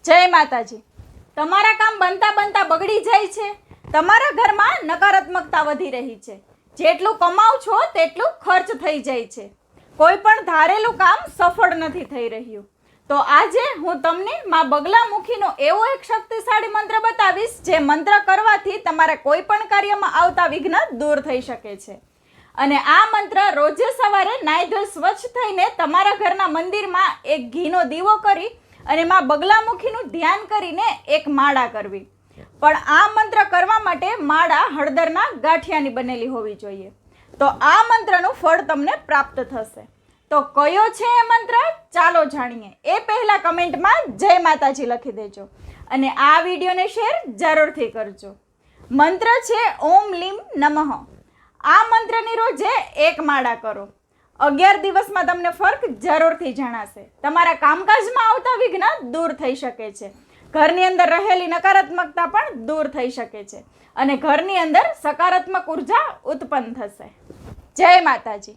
જય માતાજી। તમારા કામ બનતા બનતા બગડી જાય છે। તમારા ઘરમાં નકારાત્મકતા વધી રહી છે। જેટલું કમાવ છો તેટલું ખર્ચ થઈ જાય છે। કોઈ પણ ધારેલું કામ સફળ નથી થઈ રહ્યું। તો આજે હું તમને માં બગલામુખીનો એવો એક શક્તિશાળી મંત્ર બતાવીશ જે મંત્ર કરવાથી તમારા કોઈ પણ કાર્યમાં આવતા વિઘ્ન દૂર થઈ શકે છે। અને આ મંત્ર રોજે સવારે નાઈ ધોઈ સ્વચ્છ થઈને તમારા ઘરના મંદિરમાં એક ઘીનો દીવો કરી અને માં બગલામુખીનું ધ્યાન કરીને એક માળા કરવી। પણ આ મંત્ર કરવા માટે માળા હળદરના ગાંઠિયાની બનેલી હોવી જોઈએ। તો આ મંત્રનું ફળ તમને પ્રાપ્ત થશે। તો કયો છે એ મંત્ર ચાલો જાણીએ। એ પહેલા કમેન્ટમાં જય માતાજી લખી દેજો અને આ વિડીયોને શેર જરૂરથી કરજો। મંત્ર છે ઓમ લીમ નમઃ। આ મંત્રની રોજે એક માળા કરો। 11 દિવસમાં તમને ફરક જરૂરથી જણાશે। તમારા કામકાજમાં આવતા વિઘ્ન દૂર થઈ શકે છે। ઘરની અંદર રહેલી નકારાત્મકતા પણ દૂર થઈ શકે છે અને ઘરની અંદર સકારાત્મક ઉર્જા ઉત્પન્ન થશે। જય માતાજી।